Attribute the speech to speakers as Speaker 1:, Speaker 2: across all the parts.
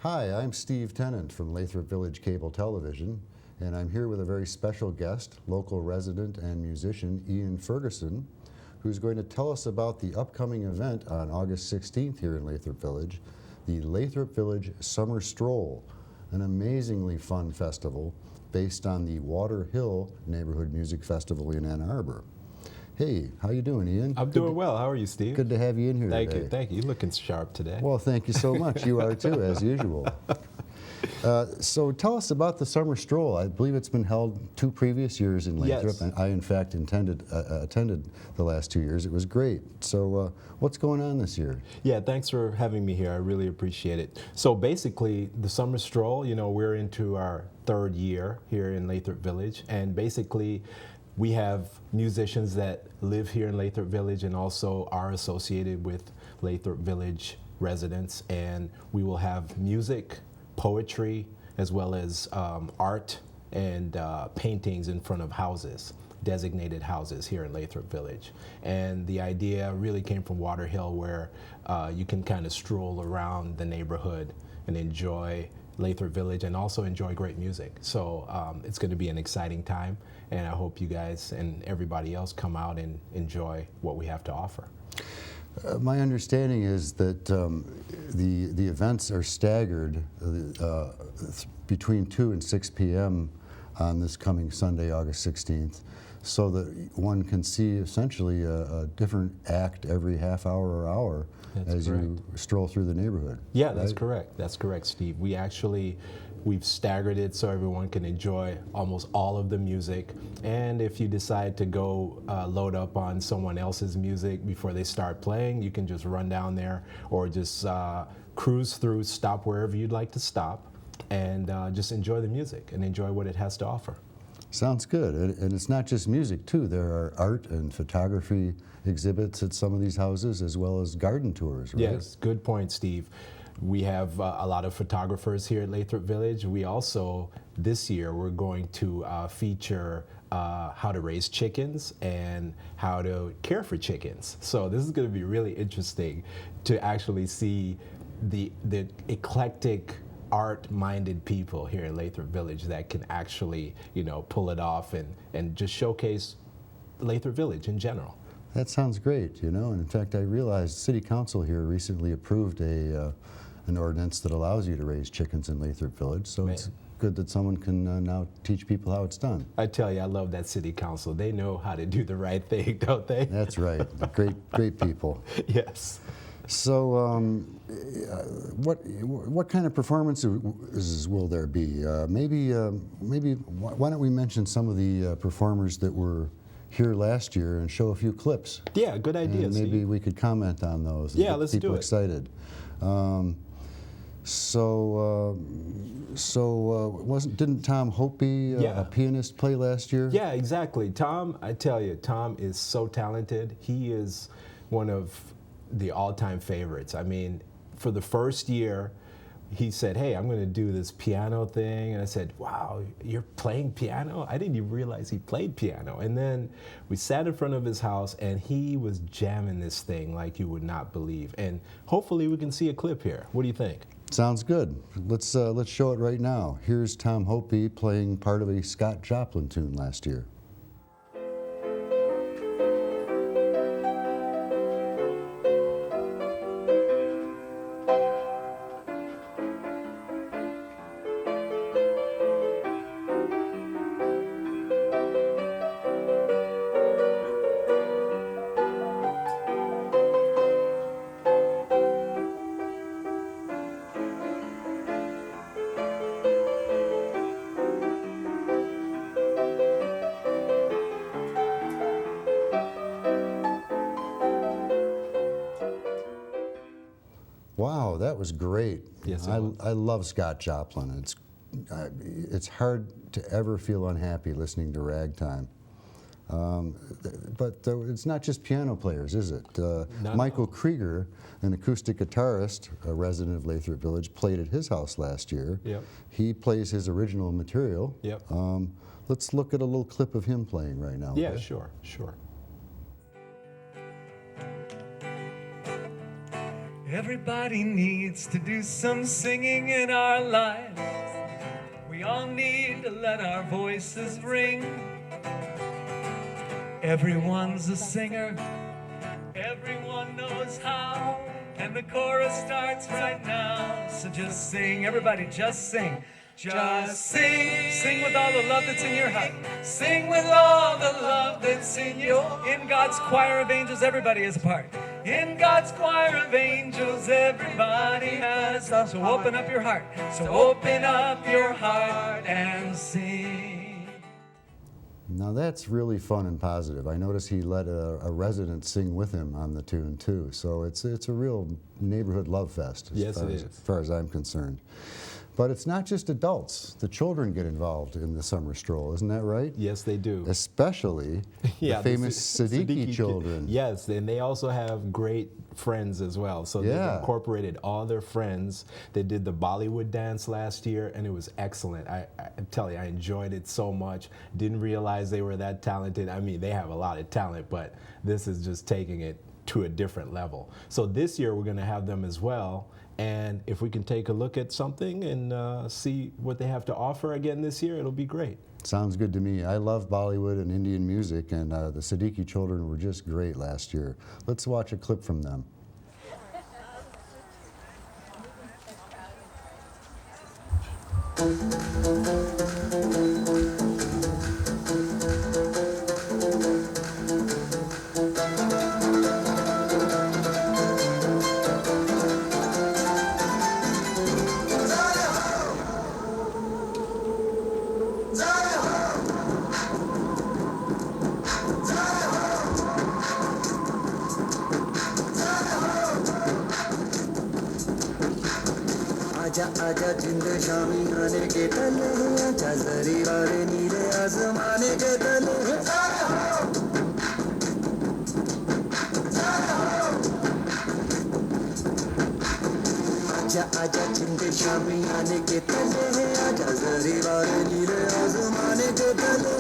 Speaker 1: Hi, I'm Steve Tennant from Lathrop Village Cable Television, and I'm here with a very special guest, local resident and musician Ian Ferguson, who's going to tell us about the upcoming event on August 16th here in Lathrop Village, the Lathrop Village Summer Stroll, an amazingly fun festival based on the Water Hill Neighborhood Music Festival in Ann Arbor. Hey, how you doing, Ian?
Speaker 2: I'm doing well. How are you, Steve?
Speaker 1: Good to have you in here
Speaker 2: Thank
Speaker 1: today.
Speaker 2: you. Thank you. You're looking sharp today.
Speaker 1: Well, thank you so much. You are too, as usual. So tell us about the Summer Stroll. I believe it's been held 2 previous years in Lathrop,
Speaker 2: Yes.
Speaker 1: and I, in fact, attended the last 2 years. It was great. So what's going on this year?
Speaker 2: Yeah, thanks for having me here. I really appreciate it. So basically, the Summer Stroll, we're into our 3rd year here in Lathrop Village, and basically, we have musicians that live here in Lathrop Village and also are associated with Lathrop Village residents, and we will have music, poetry, as well as art and paintings in front of houses, designated houses here in Lathrop Village. And the idea really came from Water Hill, where you can kind of stroll around the neighborhood and enjoy Lathrop Village and also enjoy great music. So it's going to be an exciting time, and I hope you guys and everybody else come out and enjoy what we have to offer.
Speaker 1: My understanding is that the events are staggered between 2 and 6 p.m. on this coming Sunday, August 16th, so that one can see essentially a different act every half hour or hour.
Speaker 2: That's
Speaker 1: as
Speaker 2: correct.
Speaker 1: You stroll through the neighborhood.
Speaker 2: Yeah, that's
Speaker 1: right?
Speaker 2: correct. That's correct, Steve. We've staggered it so everyone can enjoy almost all of the music. And if you decide to go load up on someone else's music before they start playing, you can just run down there or just cruise through, stop wherever you'd like to stop, and just enjoy the music and enjoy what it has to offer.
Speaker 1: Sounds good. And it's not just music, too. There are art and photography exhibits at some of these houses, as well as garden tours, right?
Speaker 2: Yes, good point, Steve. We have a lot of photographers here at Lathrop Village. We also, this year, we're going to feature how to raise chickens and how to care for chickens. So this is going to be really interesting to actually see the eclectic art-minded people here in Lathrop Village that can actually, pull it off and just showcase Lathrop Village in general.
Speaker 1: That sounds great, And in fact, I realized City Council here recently approved an ordinance that allows you to raise chickens in Lathrop Village. So
Speaker 2: Man.
Speaker 1: It's good that someone can now teach people how it's done.
Speaker 2: I tell you, I love that City Council. They know how to do the right thing, don't they?
Speaker 1: That's right. Great people.
Speaker 2: Yes.
Speaker 1: So, what kind of performances will there be? Maybe why don't we mention some of the performers that were here last year and show a few clips?
Speaker 2: Yeah, good idea.
Speaker 1: And maybe
Speaker 2: Steve.
Speaker 1: we could comment on those. And
Speaker 2: Yeah,
Speaker 1: get
Speaker 2: let's
Speaker 1: people
Speaker 2: do it.
Speaker 1: excited. Didn't Tom Hope, a pianist, play last year?
Speaker 2: Yeah, exactly. Tom, I tell you, Tom is so talented. He is one of the all-time favorites. I mean, for the first year, he said, "Hey, I'm going to do this piano thing." And I said, "Wow, you're playing piano? I didn't even realize he played piano." And then we sat in front of his house, and he was jamming this thing like you would not believe. And hopefully we can see a clip here. What do you think?
Speaker 1: Sounds good. Let's show it right now. Here's Tom Hope playing part of a Scott Joplin tune last year. Wow, that was great.
Speaker 2: Yes, it
Speaker 1: I
Speaker 2: was.
Speaker 1: love Scott Joplin. It's hard to ever feel unhappy listening to ragtime. But it's not just piano players, is it? Michael Krieger, an acoustic guitarist, a resident of Lathrop Village, played at his house last year.
Speaker 2: Yep.
Speaker 1: He plays his original material.
Speaker 2: Yep.
Speaker 1: Let's look at a little clip of him playing right now.
Speaker 2: Yeah,
Speaker 1: okay?
Speaker 2: sure.
Speaker 3: Everybody needs to do some singing in our lives. We all need to let our voices ring. Everyone's a singer, everyone knows how, and the chorus starts right now. So just sing, everybody just sing. Just sing, sing with all the love that's in your heart. Sing with all the love that's in you. In God's choir of angels, everybody is a part. In God's choir of angels, everybody has. So open up your heart. So open up your heart and sing.
Speaker 1: Now that's really fun and positive. I noticed he let a resident sing with him on the tune too. So it's a real neighborhood love fest as far as I'm concerned. But it's not just adults. The children get involved in the summer stroll, isn't that right?
Speaker 2: Yes, they do.
Speaker 1: Especially the famous Siddiqui children.
Speaker 2: Yes, and they also have great friends as well. So they've incorporated all their friends. They did the Bollywood dance last year, and it was excellent. I tell you, I enjoyed it so much. Didn't realize they were that talented. I mean, they have a lot of talent, but this is just taking it to a different level. So this year we're going to have them as well. And if we can take a look at something and see what they have to offer again this year, it'll be great.
Speaker 1: Sounds good to me. I love Bollywood and Indian music, and the Siddiqui children were just great last year. Let's watch a clip from them.
Speaker 4: आजा आजा जिंद शामी आने के तले आजा जरी वाले नीले आसमाने के तले आजा आजा जिंद शामी आने के तले आजा जरी वाले नीले आसमाने के तले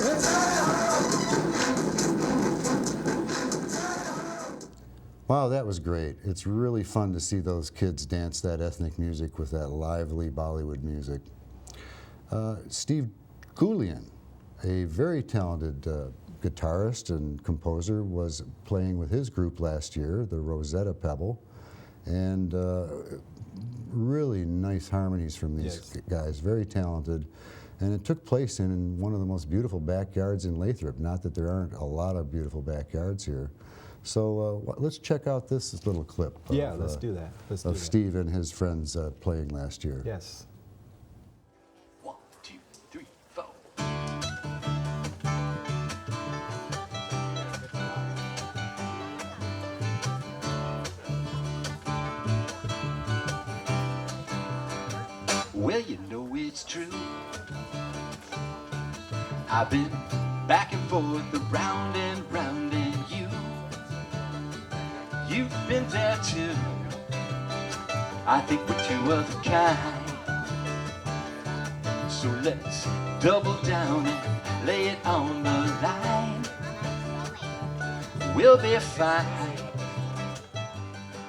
Speaker 1: Wow, that was great. It's really fun to see those kids dance that ethnic music with that lively Bollywood music. Steve Goulian, a very talented guitarist and composer, was playing with his group last year, the Rosetta Pebble, and really nice harmonies from these guys, very talented. And it took place in one of the most beautiful backyards in Lathrop. Not that there aren't a lot of beautiful backyards here. So let's check out this little clip.
Speaker 2: Let's do that.
Speaker 1: Of Steve and his friends playing last year.
Speaker 2: Yes.
Speaker 3: 1, 2, 3, 4.
Speaker 5: Well, you know it's true. I've been back and forth, around and round, and you've been there too. I think we're two of a kind. So let's double down and lay it on the line. We'll be fine.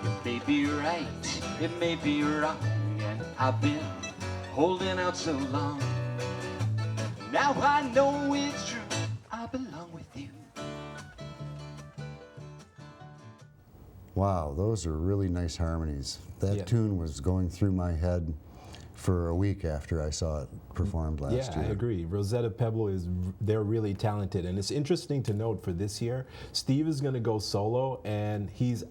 Speaker 5: It may be right, it may be wrong, and I've been holding out so long. Now I know it's true, I belong with you.
Speaker 1: Wow, those are really nice harmonies. That tune was going through my head for a week after I saw it performed last year.
Speaker 2: Yeah, I agree. Rosetta Pebble they're really talented, and it's interesting to note for this year, Steve is going to go solo, and he's,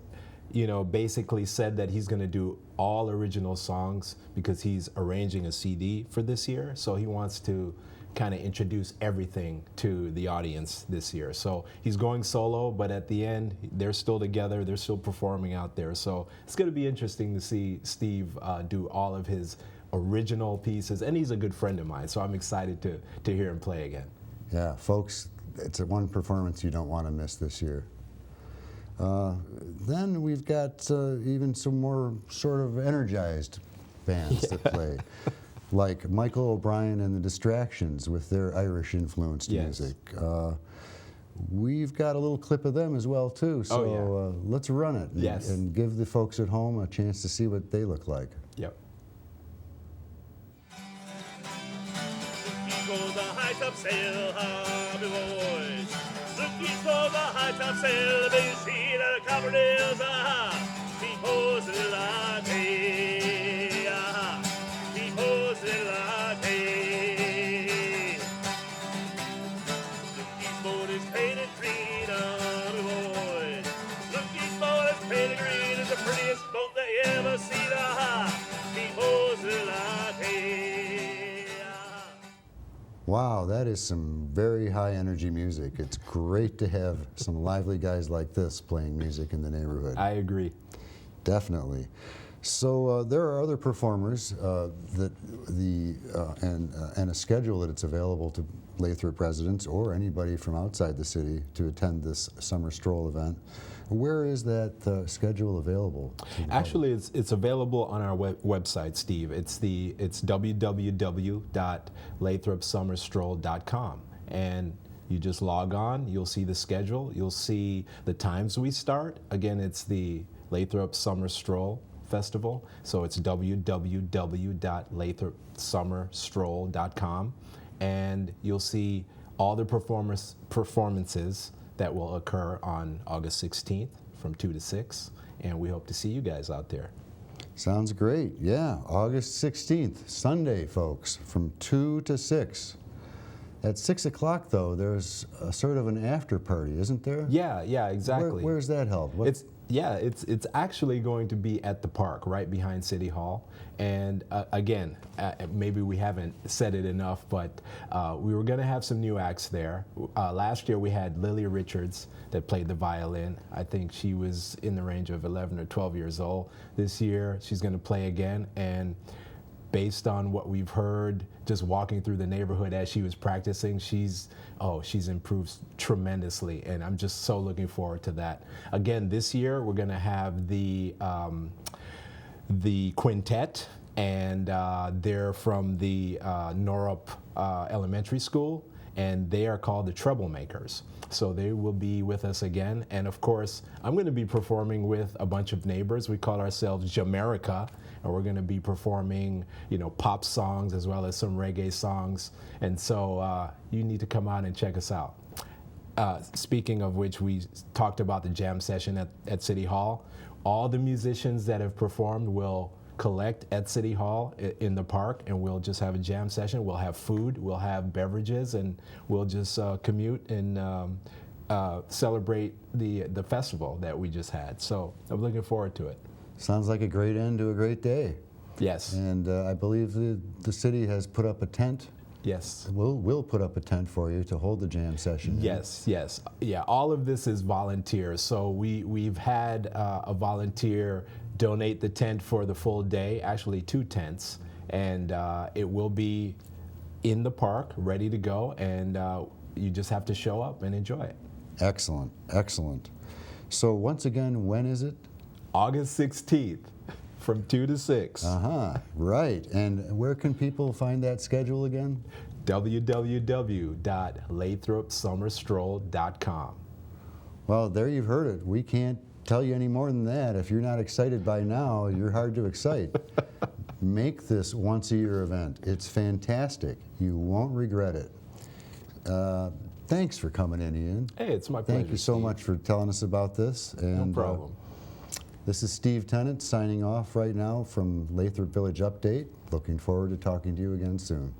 Speaker 2: basically said that he's going to do all original songs because he's arranging a CD for this year, so he wants to kind of introduce everything to the audience this year. So he's going solo, but at the end, they're still together, they're still performing out there. So it's going to be interesting to see Steve do all of his original pieces, and he's a good friend of mine, so I'm excited to hear him play again.
Speaker 1: Yeah, folks, it's one performance you don't want to miss this year. Then we've got even some more sort of energized bands that play. Like Michael O'Brien and the Distractions with their Irish-influenced music. we've got a little clip of them as well too. So let's run it and give the folks at home a chance to see what they look like.
Speaker 2: Yep.
Speaker 3: Looking for the high top sail, hobby boys. Looking for the high top sail, the big sheet of the Copperdails, People's latte, People's latte. Looking for this painted green, hobby boys. Looking for this painted green is the prettiest boat that you ever see, People's latte.
Speaker 1: Wow, that is some very high energy music. It's great to have some lively guys like this playing music in the neighborhood.
Speaker 2: I agree.
Speaker 1: Definitely. So there are other performers and a schedule that it's available to Lathrop residents or anybody from outside the city to attend this summer stroll event. Where is that schedule available?
Speaker 2: Actually, it's available on our website, Steve. It's www.lathropsummerstroll.com, and you just log on. You'll see the schedule. You'll see the times we start. Again, it's the Lathrop Summer Stroll Festival. So it's www.lathropsummerstroll.com, and you'll see all the performances that will occur on August 16th from 2 to 6, and we hope to see you guys out there.
Speaker 1: Sounds great. Yeah, August 16th, Sunday, folks, from 2 to 6. At 6 o'clock, though, there's a sort of an after party, isn't there?
Speaker 2: Yeah, exactly.
Speaker 1: Where's that held?
Speaker 2: It's actually going to be at the park right behind City Hall. And again, maybe we haven't said it enough, but we were going to have some new acts there. Last year we had Lily Richards that played the violin. I think she was in the range of 11 or 12 years old. This year she's going to play again, and based on what we've heard just walking through the neighborhood as she was practicing, she's improved tremendously, and I'm just so looking forward to that. Again, this year we're going to have the quintet, and they're from the Norup Elementary School, and they are called the Troublemakers. So they will be with us again, and of course I'm going to be performing with a bunch of neighbors. We call ourselves Jamaica, and we're going to be performing, pop songs as well as some reggae songs. And so you need to come out and check us out. Speaking of which, we talked about the jam session at City Hall. All the musicians that have performed will collect at City Hall in the park, and we'll just have a jam session. We'll have food, we'll have beverages, and we'll just commute and celebrate the festival that we just had. So I'm looking forward to it.
Speaker 1: Sounds like a great end to a great day.
Speaker 2: Yes.
Speaker 1: And I believe the city has put up a tent.
Speaker 2: Yes.
Speaker 1: We'll put up a tent for you to hold the jam session.
Speaker 2: Yes. Yeah, all of this is volunteers. So we've had a volunteer donate the tent for the full day, actually 2 tents, and it will be in the park, ready to go, and you just have to show up and enjoy it.
Speaker 1: Excellent, excellent. So once again, when is it?
Speaker 2: August 16th from 2 to 6.
Speaker 1: Right. And where can people find that schedule again?
Speaker 2: www.lathropsummerstroll.com.
Speaker 1: Well, there you've heard it. We can't tell you any more than that. If you're not excited by now, you're hard to excite. Make this once-a-year event. It's fantastic. You won't regret it. Thanks for coming in, Ian.
Speaker 2: Hey, it's my pleasure.
Speaker 1: Thank you so much for telling us about this. And,
Speaker 2: no problem.
Speaker 1: This is Steve Tennant signing off right now from Lathrop Village Update. Looking forward to talking to you again soon.